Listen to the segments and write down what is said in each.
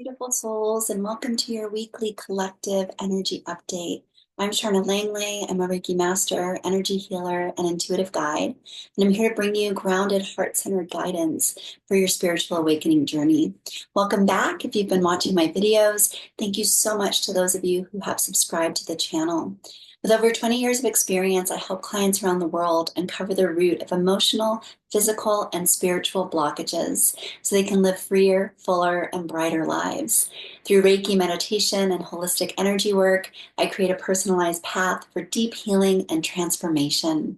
Beautiful souls, and welcome to your weekly collective energy update. I'm Sharna Langlais. I'm a Reiki master, energy healer, and intuitive guide, and I'm here to bring you grounded, heart-centered guidance for your spiritual awakening journey. Welcome back. If you've been watching my videos, thank you so much to those of you who have subscribed to the channel. With over 20 years of experience, I help clients around the world uncover the root of emotional, physical, and spiritual blockages so they can live freer, fuller, and brighter lives. Through Reiki meditation and holistic energy work, I create a personalized path for deep healing and transformation.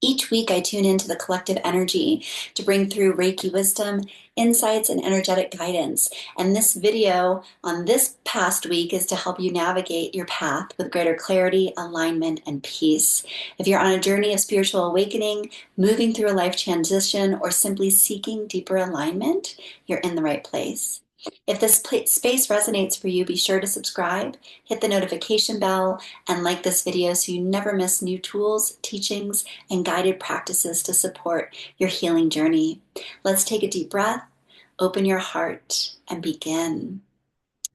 Each week, I tune into the collective energy to bring through Reiki wisdom, insights, and energetic guidance. And this video on this past week is to help you navigate your path with greater clarity, alignment, and peace. If you're on a journey of spiritual awakening, moving through a life transition, or simply seeking deeper alignment, you're in the right place. If this space resonates for you, be sure to subscribe, hit the notification bell, and like this video so you never miss new tools, teachings, and guided practices to support your healing journey. Let's take a deep breath, open your heart, and begin.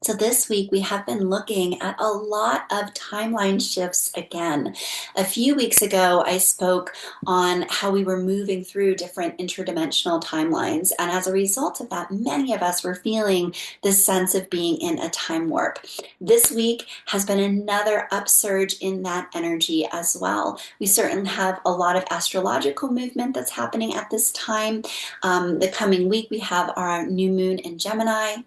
So this week we have been looking at a lot of timeline shifts again. A few weeks ago, I spoke on how we were moving through different interdimensional timelines. And as a result of that, many of us were feeling this sense of being in a time warp. This week has been another upsurge in that energy as well. We certainly have a lot of astrological movement that's happening at this time. The coming week, we have our new moon in Gemini.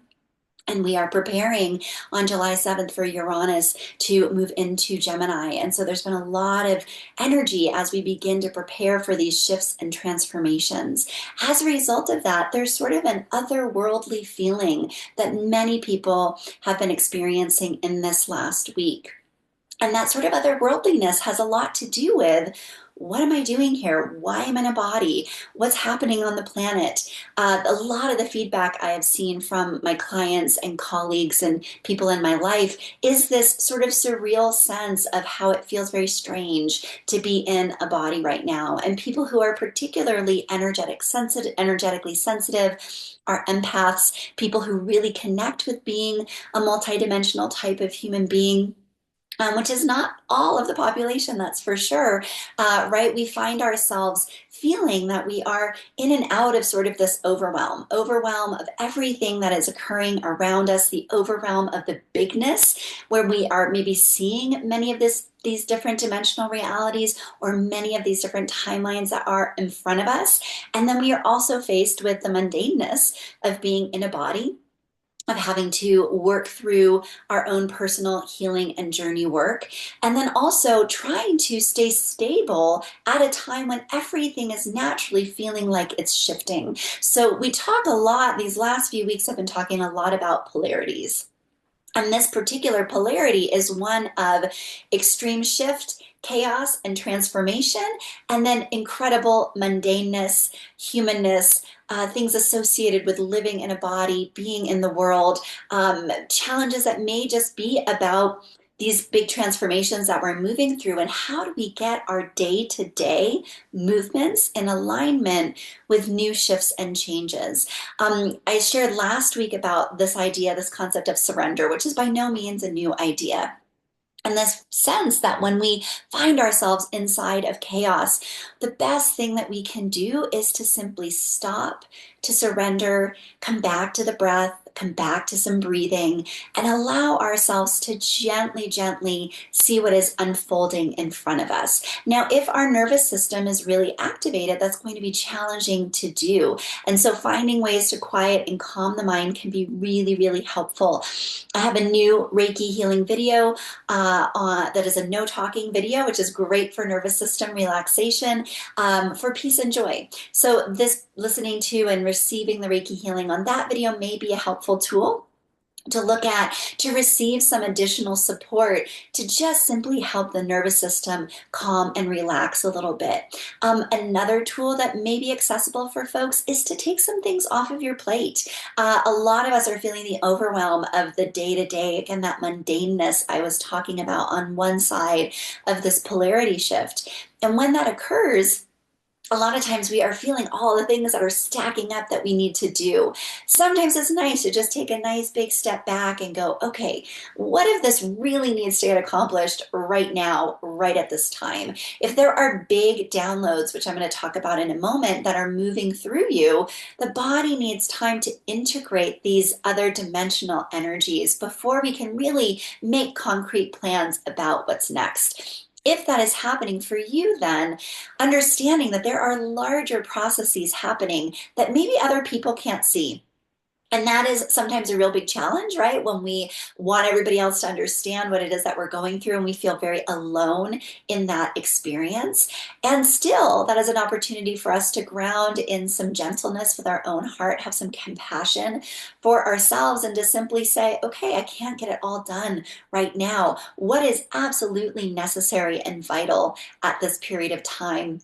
And we are preparing on July 7th for Uranus to move into Gemini. And so there's been a lot of energy as we begin to prepare for these shifts and transformations. As a result of that, there's sort of an otherworldly feeling that many people have been experiencing in this last week. And that sort of otherworldliness has a lot to do with, what am I doing here? Why am I in a body? What's happening on the planet? A lot of the feedback I have seen from my clients and colleagues and people in my life is this sort of surreal sense of how it feels very strange to be in a body right now. And people who are particularly energetically sensitive are empaths, people who really connect with being a multidimensional type of human being. Which is not all of the population, that's for sure, right? We find ourselves feeling that we are in and out of sort of this overwhelm of everything that is occurring around us, the overwhelm of the bigness, where we are maybe seeing many of these different dimensional realities or many of these different timelines that are in front of us. And then we are also faced with the mundaneness of being in a body, of having to work through our own personal healing and journey work, and then also trying to stay stable at a time when everything is naturally feeling like it's shifting. So we talk a lot, these last few weeks I've been talking a lot about polarities. And this particular polarity is one of extreme shift, chaos, and transformation, and then incredible mundaneness, humanness, things associated with living in a body, being in the world, challenges that may just be about these big transformations that we're moving through, and how do we get our day-to-day movements in alignment with new shifts and changes. I shared last week about this idea, this concept of surrender, which is by no means a new idea. And this sense that when we find ourselves inside of chaos, the best thing that we can do is to simply stop, to surrender, come back to the breath, come back to some breathing, and allow ourselves to gently, gently see what is unfolding in front of us. Now, if our nervous system is really activated, that's going to be challenging to do. And so finding ways to quiet and calm the mind can be really, really helpful. I have a new Reiki healing video that is a no talking video, which is great for nervous system relaxation, for peace and joy. So this listening to and receiving the Reiki healing on that video may be a helpful tool to look at, to receive some additional support to just simply help the nervous system calm and relax a little bit. Another tool that may be accessible for folks is to take some things off of your plate. A lot of us are feeling the overwhelm of the day-to-day, again, that mundaneness I was talking about on one side of this polarity shift. And when that occurs, a lot of times we are feeling all the things that are stacking up that we need to do. Sometimes it's nice to just take a nice big step back and go, okay, what if this really needs to get accomplished right now, right at this time? If there are big downloads, which I'm going to talk about in a moment, that are moving through you, the body needs time to integrate these other dimensional energies before we can really make concrete plans about what's next. If that is happening for you, then understanding that there are larger processes happening that maybe other people can't see. And that is sometimes a real big challenge, right? When we want everybody else to understand what it is that we're going through and we feel very alone in that experience. And still, that is an opportunity for us to ground in some gentleness with our own heart, have some compassion for ourselves, and to simply say, okay, I can't get it all done right now. What is absolutely necessary and vital at this period of time?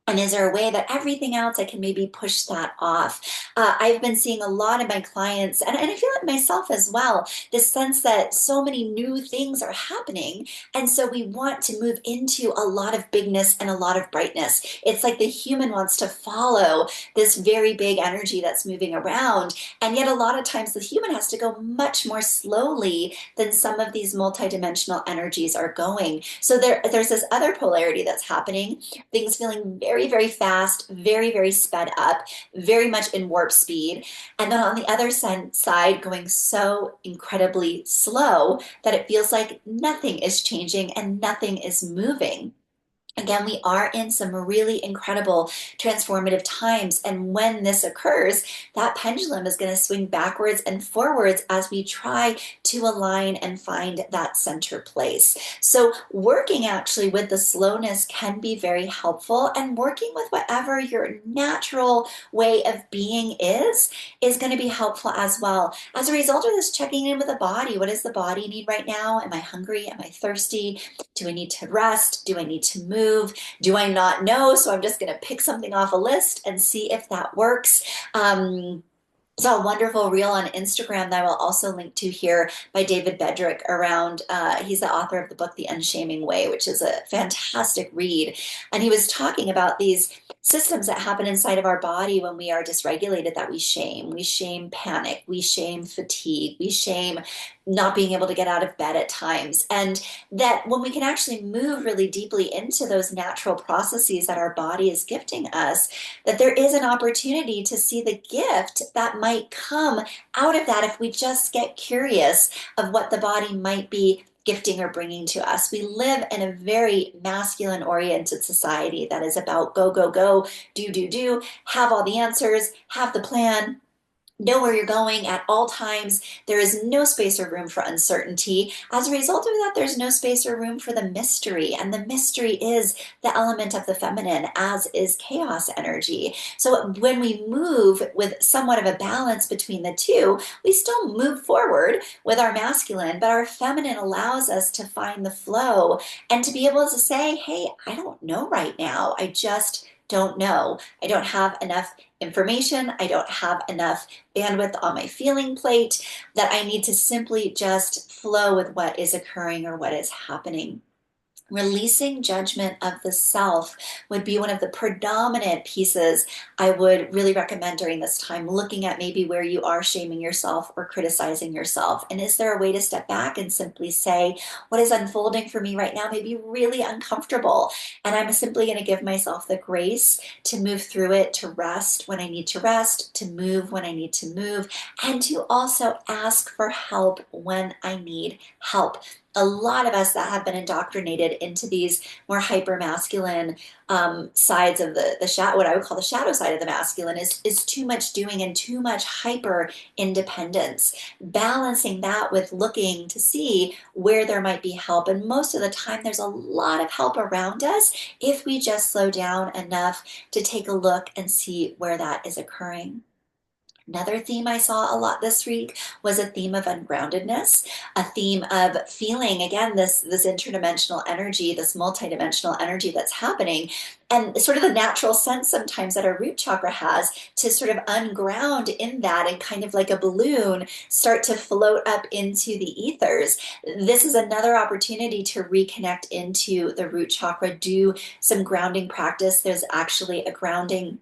And is there a way that everything else I can maybe push that off? I've been seeing a lot of my clients, and I feel it myself as well, this sense that so many new things are happening. And so we want to move into a lot of bigness and a lot of brightness. It's like the human wants to follow this very big energy that's moving around. And yet, a lot of times, the human has to go much more slowly than some of these multidimensional energies are going. So there's this other polarity that's happening, things feeling very, very fast, very, very sped up, very much in warp speed. And then on the other side, going so incredibly slow that it feels like nothing is changing and nothing is moving. Again, we are in some really incredible transformative times. And when this occurs, that pendulum is going to swing backwards and forwards as we try to align and find that center place. So, working actually with the slowness can be very helpful, and working with whatever your natural way of being is going to be helpful as well. As a result of this, checking in with the body. What does the body need right now? Am I hungry? Am I thirsty? Do I need to rest? Do I need to move? Do I not know? So I'm just going to pick something off a list and see if that works. Saw a wonderful reel on Instagram that I will also link to here by David Bedrick around, he's the author of the book, The Unshaming Way, which is a fantastic read. And he was talking about these systems that happen inside of our body when we are dysregulated that we shame. We shame panic, we shame fatigue, we shame not being able to get out of bed at times. And that when we can actually move really deeply into those natural processes that our body is gifting us, that there is an opportunity to see the gift that might come out of that if we just get curious of what the body might be gifting or bringing to us. We live in a very masculine oriented society that is about go, go, go, do, have all the answers, have the plan, know where you're going at all times. There is no space or room for uncertainty. As a result of that, there's no space or room for the mystery. And the mystery is the element of the feminine, as is chaos energy. So when we move with somewhat of a balance between the two, we still move forward with our masculine, but our feminine allows us to find the flow and to be able to say, hey, I don't know right now. I just don't know. I don't have enough information. I don't have enough bandwidth on my feeling plate, that I need to simply just flow with what is occurring or what is happening. Releasing judgment of the self would be one of the predominant pieces I would really recommend during this time, looking at maybe where you are shaming yourself or criticizing yourself. And is there a way to step back and simply say, what is unfolding for me right now may be really uncomfortable. And I'm simply going to give myself the grace to move through it, to rest when I need to rest, to move when I need to move, and to also ask for help when I need help. A lot of us that have been indoctrinated into these more hyper masculine sides of the shadow, what I would call the shadow side of the masculine, is too much doing and too much hyper independence. Balancing that with looking to see where there might be help. And most of the time, there's a lot of help around us if we just slow down enough to take a look and see where that is occurring. Another theme I saw a lot this week was a theme of ungroundedness, a theme of feeling, again, this interdimensional energy, this multidimensional energy that's happening, and sort of the natural sense sometimes that our root chakra has to sort of unground in that and kind of like a balloon start to float up into the ethers. This is another opportunity to reconnect into the root chakra, do some grounding practice. There's actually a grounding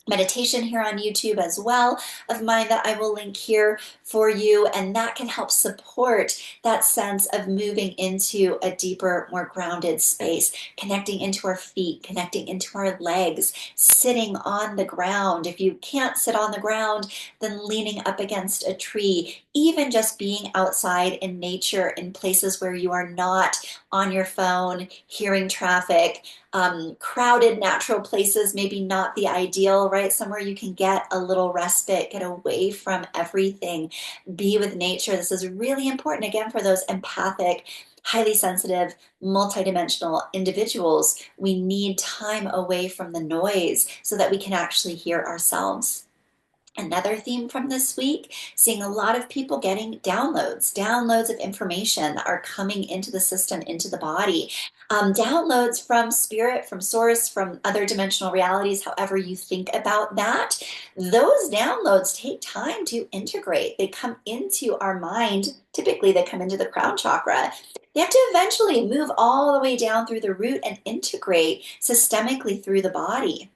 meditation here on YouTube as well of mine that I will link here for you, and that can help support that sense of moving into a deeper, more grounded space, connecting into our feet, connecting into our legs, sitting on the ground. If you can't sit on the ground, then leaning up against a tree, even just being outside in nature in places where you are not on your phone, hearing traffic. Crowded natural places, maybe not the ideal, right? Somewhere you can get a little respite, get away from everything, be with nature. This is really important, again, for those empathic, highly sensitive, multidimensional individuals. We need time away from the noise so that we can actually hear ourselves. Another theme from this week, seeing a lot of people getting downloads of information that are coming into the system, into the body. Downloads from spirit, from source, from other dimensional realities, however you think about that. Those downloads take time to integrate. They come into our mind. Typically, they come into the crown chakra. They have to eventually move all the way down through the root and integrate systemically through the body.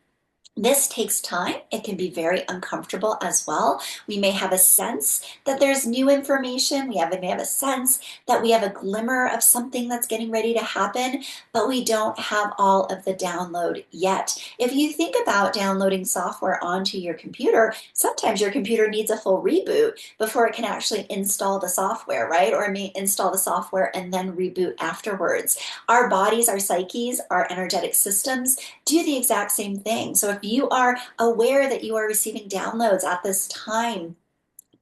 This takes time. It can be very uncomfortable as well. We may have a sense that there's new information. May have a sense that we have a glimmer of something that's getting ready to happen, but we don't have all of the download yet. If you think about downloading software onto your computer, sometimes your computer needs a full reboot before it can actually install the software, right? Or it may install the software and then reboot afterwards. Our bodies, our psyches, our energetic systems do the exact same thing. So if you are aware that you are receiving downloads at this time,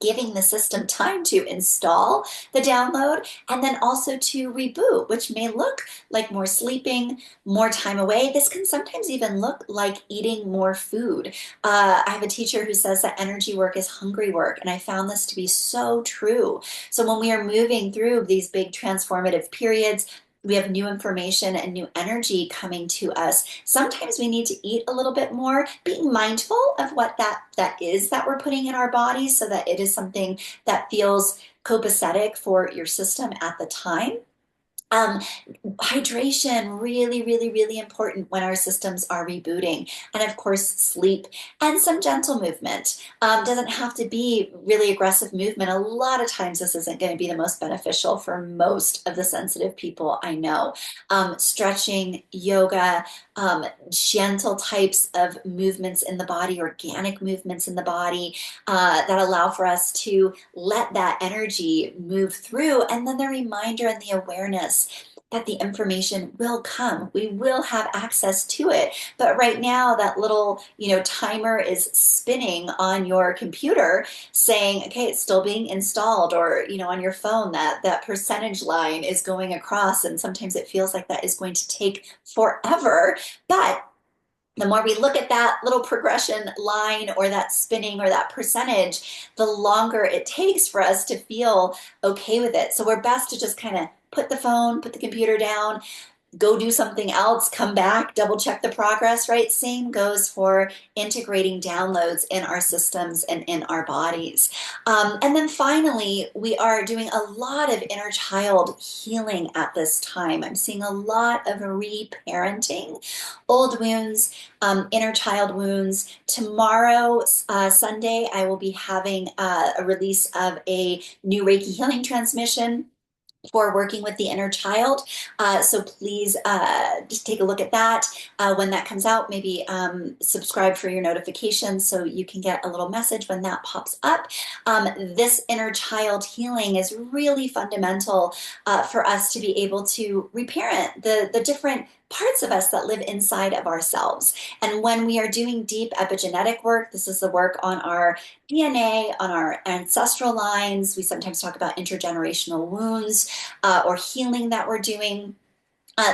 giving the system time to install the download and then also to reboot, which may look like more sleeping, more time away. This can sometimes even look like eating more food. I have a teacher who says that energy work is hungry work, and I found this to be so true. So when we are moving through these big transformative periods, we have new information and new energy coming to us. Sometimes we need to eat a little bit more, being mindful of what that is that we're putting in our bodies so that it is something that feels copacetic for your system at the time. Um, Hydration, really, really, really important when our systems are rebooting. And of course, sleep and some gentle movement. Doesn't have to be really aggressive movement. A lot of times, this isn't going to be the most beneficial for most of the sensitive people I know. Stretching, yoga, gentle types of movements in the body, organic movements in the body that allow for us to let that energy move through. And then the reminder and the awareness that the information will come. We will have access to it. But right now, that little, timer is spinning on your computer saying, okay, it's still being installed, or, on your phone, that percentage line is going across. And sometimes it feels like that is going to take forever. But the more we look at that little progression line or that spinning or that percentage, the longer it takes for us to feel okay with it. So we're best to just kind of put the computer down, go do something else, come back, double check the progress, right? Same goes for integrating downloads in our systems and in our bodies. And then finally, we are doing a lot of inner child healing at this time. I'm seeing a lot of reparenting, old wounds, inner child wounds. Tomorrow, Sunday, I will be having a release of a new Reiki Healing Transmission for working with the inner child. So please just take a look at that when that comes out. Maybe subscribe for your notifications so you can get a little message when that pops up. This inner child healing is really fundamental for us to be able to reparent the different parts of us that live inside of ourselves. And when we are doing deep epigenetic work, this is the work on our DNA, on our ancestral lines. We sometimes talk about intergenerational wounds or healing that we're doing.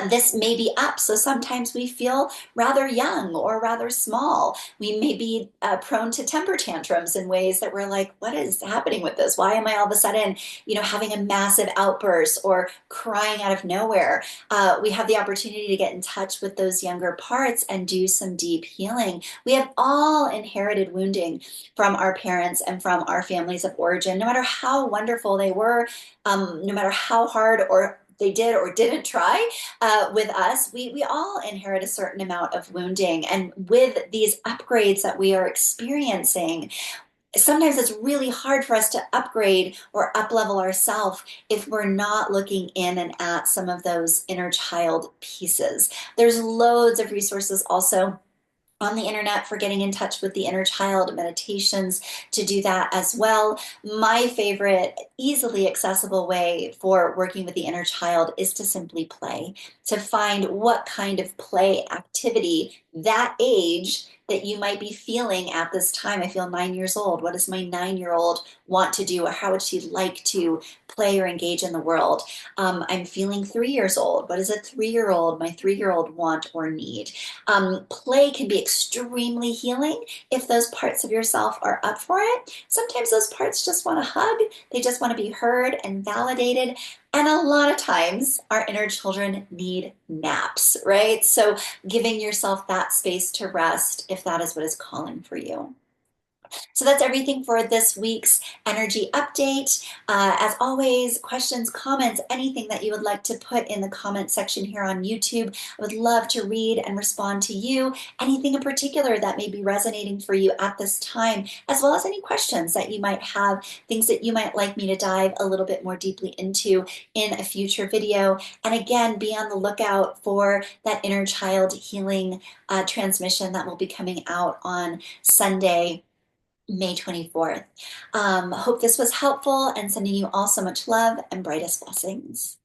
This may be up, so sometimes we feel rather young or rather small. We may be prone to temper tantrums in ways that we're like, what is happening with this? Why am I all of a sudden, having a massive outburst or crying out of nowhere? We have the opportunity to get in touch with those younger parts and do some deep healing. We have all inherited wounding from our parents and from our families of origin, no matter how wonderful they were, no matter how hard or they did or didn't try with us, we all inherit a certain amount of wounding. And with these upgrades that we are experiencing, sometimes it's really hard for us to upgrade or up level ourselves if we're not looking in and at some of those inner child pieces. There's loads of resources also on the internet for getting in touch with the inner child, meditations to do that as well. My favorite, easily accessible way for working with the inner child is to simply play, to find what kind of play activity that age that you might be feeling at this time. I feel 9 years old. What does my 9 year old want to do, or how would she like to play or engage in the world? I'm feeling 3 years old. What does a 3 year old, my 3 year old want or need? Play can be extremely healing if those parts of yourself are up for it. Sometimes those parts just want a hug, they just want to be heard and validated. And a lot of times, our inner children need naps, right? So, giving yourself that space to rest if that is what is calling for you. So that's everything for this week's energy update. As always, questions, comments, anything that you would like to put in the comment section here on YouTube, I would love to read and respond to you. Anything in particular that may be resonating for you at this time, as well as any questions that you might have, things that you might like me to dive a little bit more deeply into in a future video. And again, be on the lookout for that inner child healing transmission that will be coming out on Sunday, May 24th. Hope this was helpful and sending you all so much love and brightest blessings.